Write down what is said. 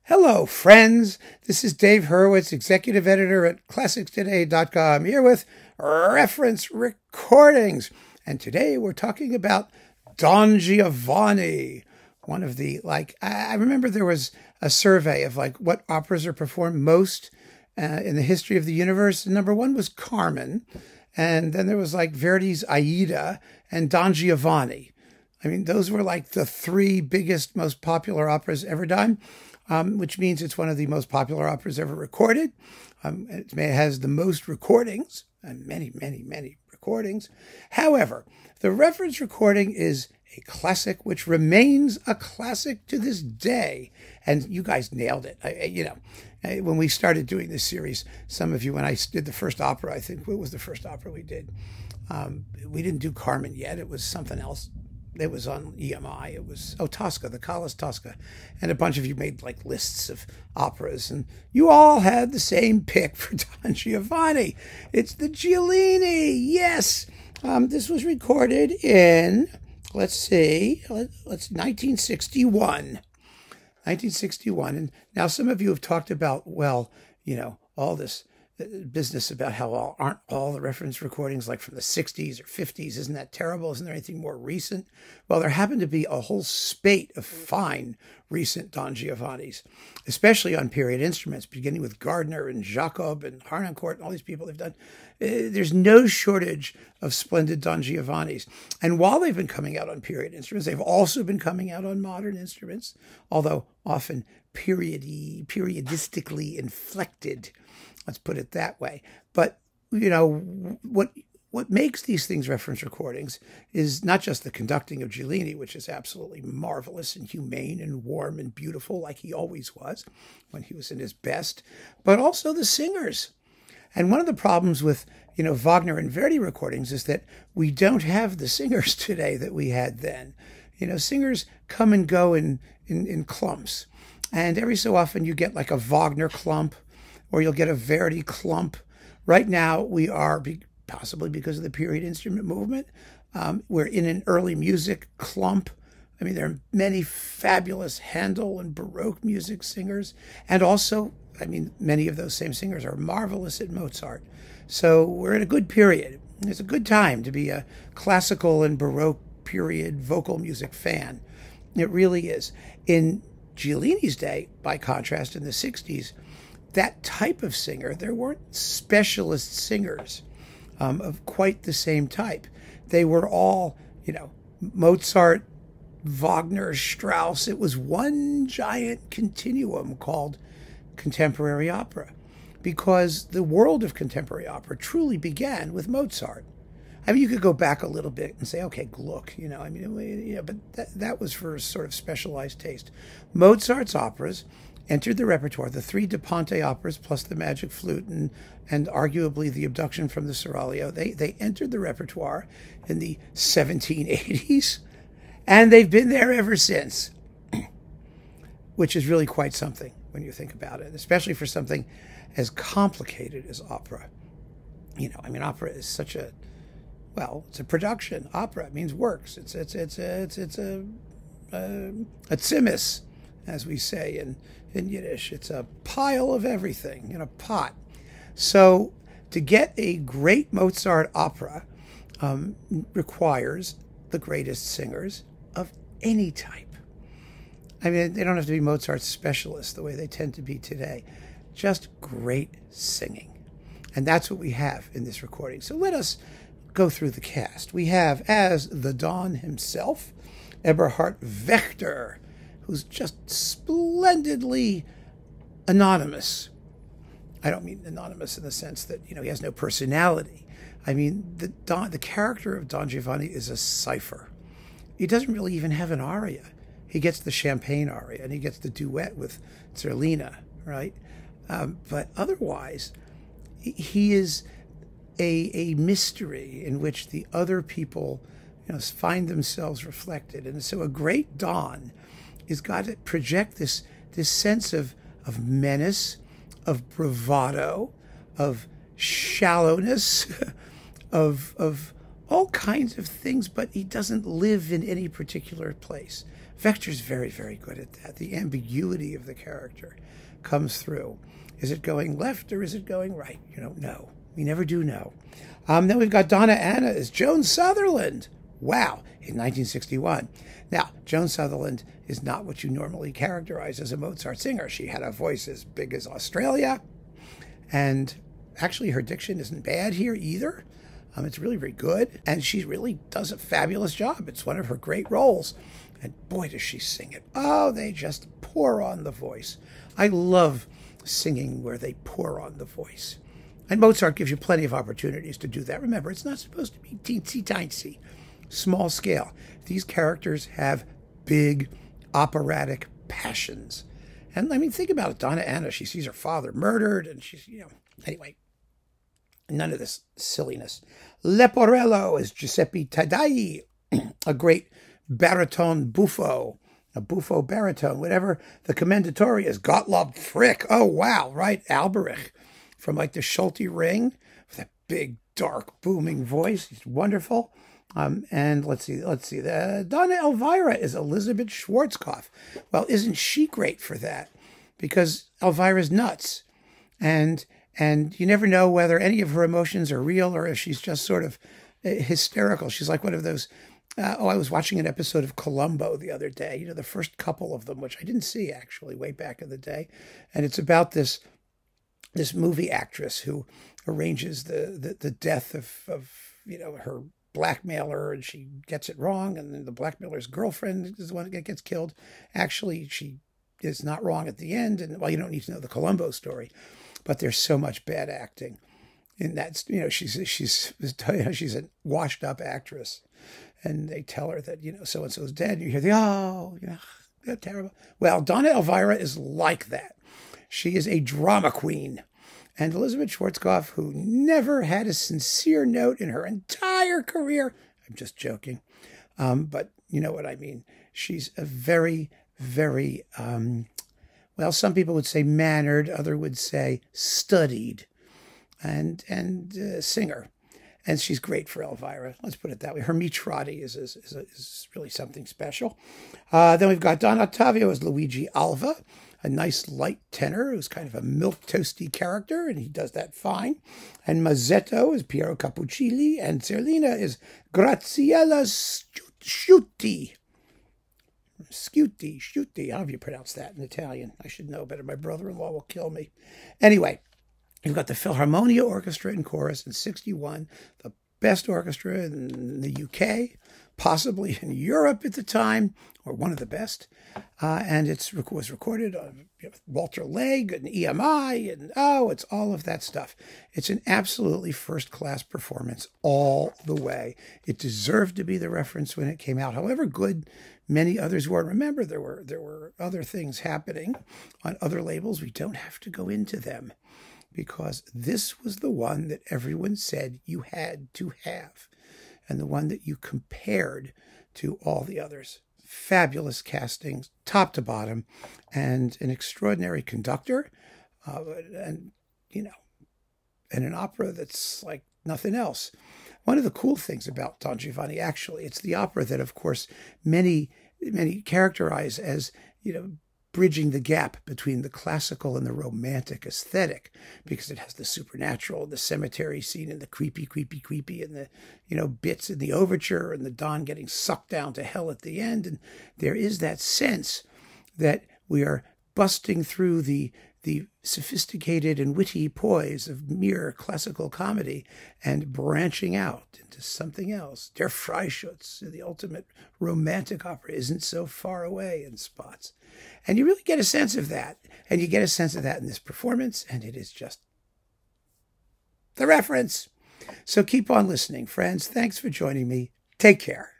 Hello, friends. This is Dave Hurwitz, executive editor at ClassicsToday.com, here with reference recordings. And today we're talking about Don Giovanni, one of the, I remember there was a survey of what operas are performed most in the history of the universe. And number one was Carmen. And then there was Verdi's Aida and Don Giovanni. I mean, those were the three biggest, most popular operas ever done. Which means it's one of the most popular operas ever recorded. It has the most recordings, and many, many, many recordings. However, the reference recording is a classic, which remains a classic to this day. And you guys nailed it. When we started doing this series, some of you, when I did the first opera, I think, what was the first opera we did? We didn't do Carmen yet. It was something else. It was on EMI. It was, Tosca, the Callas Tosca. And a bunch of you made lists of operas. And you all had the same pick for Don Giovanni. It's the Giulini. Yes. This was recorded in, let's see, 1961. 1961. And now some of you have talked about, all this business about how aren't all the reference recordings from the 60s or 50s? Isn't that terrible? Isn't there anything more recent? Well, there happened to be a whole spate of fine recent Don Giovannis, especially on period instruments, beginning with Gardner and Jacob and Harnoncourt and all these people they've done. There's no shortage of splendid Don Giovannis. And while they've been coming out on period instruments, they've also been coming out on modern instruments, although often periodistically inflected. Let's put it that way. But, what makes these things reference recordings is not just the conducting of Giulini, which is absolutely marvelous and humane and warm and beautiful, like he always was when he was in his best, but also the singers. And one of the problems with, Wagner and Verdi recordings is that we don't have the singers today that we had then. Singers come and go in clumps. And every so often you get a Wagner clump, or you'll get a Verdi clump. Right now, we are, possibly because of the period instrument movement, we're in an early music clump. I mean, there are many fabulous Handel and Baroque music singers. And also, many of those same singers are marvelous at Mozart. So we're in a good period. It's a good time to be a classical and Baroque period vocal music fan. It really is. In Giulini's day, by contrast, in the 60s, that type of singer, there weren't specialist singers of quite the same type. They were all, Mozart, Wagner, Strauss. It was one giant continuum called contemporary opera, because the world of contemporary opera truly began with Mozart. You could go back a little bit and say, okay, Gluck, but that was for sort of specialized taste. Mozart's operas entered the repertoire, the three Da Ponte operas plus the Magic Flute and arguably the Abduction from the Seraglio. They entered the repertoire in the 1780s, and they've been there ever since, which is really quite something when you think about it, especially for something as complicated as opera. Opera is such a, it's a production. Opera means works. It's a tzimis, as we say in Yiddish. It's a pile of everything in a pot. So to get a great Mozart opera requires the greatest singers of any type. They don't have to be Mozart specialists the way they tend to be today. Just great singing. And that's what we have in this recording. So let us go through the cast. We have, as the Don himself, Eberhard Wächter, who's just splendidly anonymous. I don't mean anonymous in the sense that, he has no personality. The character of Don Giovanni is a cipher. He doesn't really even have an aria. He gets the champagne aria, and he gets the duet with Zerlina, right? But otherwise, he is a mystery in which the other people, find themselves reflected. And so a great Don is got to project this sense of menace, of bravado, of shallowness, of all kinds of things, but he doesn't live in any particular place. Vector's very, very good at that. The ambiguity of the character comes through. Is it going left or is it going right? You don't know. We never do know. Then we've got Donna Anna as Joan Sutherland. Wow, in 1961. Now, Joan Sutherland is not what you normally characterize as a Mozart singer. She had a voice as big as Australia, and actually her diction isn't bad here either. It's really, very good, and she really does a fabulous job. It's one of her great roles, and boy, does she sing it. Oh, they just pour on the voice. I love singing where they pour on the voice. And Mozart gives you plenty of opportunities to do that. Remember, it's not supposed to be teensy-tiny, small scale. These characters have big operatic passions. And I mean, think about it. Donna Anna, she sees her father murdered, and she's, anyway, none of this silliness. Leporello is Giuseppe Taddei, a great baritone buffo, a buffo baritone, whatever. The commendatore is Gottlob Frick. Oh, wow, right? Alberich from like the Schulte Ring, with that big, dark, booming voice. He's wonderful. And let's see. Donna Elvira is Elizabeth Schwarzkopf. Well, isn't she great for that? Because Elvira's nuts. And you never know whether any of her emotions are real or if she's just sort of hysterical. She's like one of those. I was watching an episode of Columbo the other day, the first couple of them, which I didn't see actually way back in the day. And it's about this movie actress who arranges the death of her blackmailer, and she gets it wrong, and then the blackmailer's girlfriend is the one that gets killed. Actually, she is not wrong at the end, and well, you don't need to know the Columbo story, but there's so much bad acting in that. She's a washed up actress, and they tell her that so and so's dead. You hear that's terrible. Well, Donna Elvira is like that. She is a drama queen. And Elizabeth Schwarzkopf, who never had a sincere note in her entire career, I'm just joking, but you know what I mean. She's a very, very, some people would say mannered, others would say studied, and singer. And she's great for Elvira. Let's put it that way. Her Mitrati is really something special. Then we've got Don Ottavio as Luigi Alva, a nice light tenor who's kind of a milquetoasty character, and he does that fine. And Mazzetto is Piero Cappuccilli, and Zerlina is Graziella Sciuti. Sciuti, how do you pronounce that in Italian? I should know better. My brother-in-law will kill me. Anyway, you've got the Philharmonia Orchestra and Chorus in 61, the best orchestra in the UK, possibly in Europe at the time, or one of the best. And it was recorded on Walter Legg and EMI, and it's all of that stuff. It's an absolutely first-class performance all the way. It deserved to be the reference when it came out. However good many others were. Remember, there were other things happening on other labels. We don't have to go into them, because this was the one that everyone said you had to have, and the one that you compared to all the others. Fabulous castings, top to bottom, and an extraordinary conductor, and an opera that's like nothing else. One of the cool things about Don Giovanni, actually, it's the opera that, of course, many characterize as, bridging the gap between the classical and the romantic aesthetic, because it has the supernatural, the cemetery scene, and the creepy, and the, bits in the overture, and the Don getting sucked down to hell at the end. And there is that sense that we are busting through the sophisticated and witty poise of mere classical comedy and branching out into something else. Der Freischütz, the ultimate romantic opera, isn't so far away in spots. And you really get a sense of that. And you get a sense of that in this performance, and it is just the reference. So keep on listening, friends. Thanks for joining me. Take care.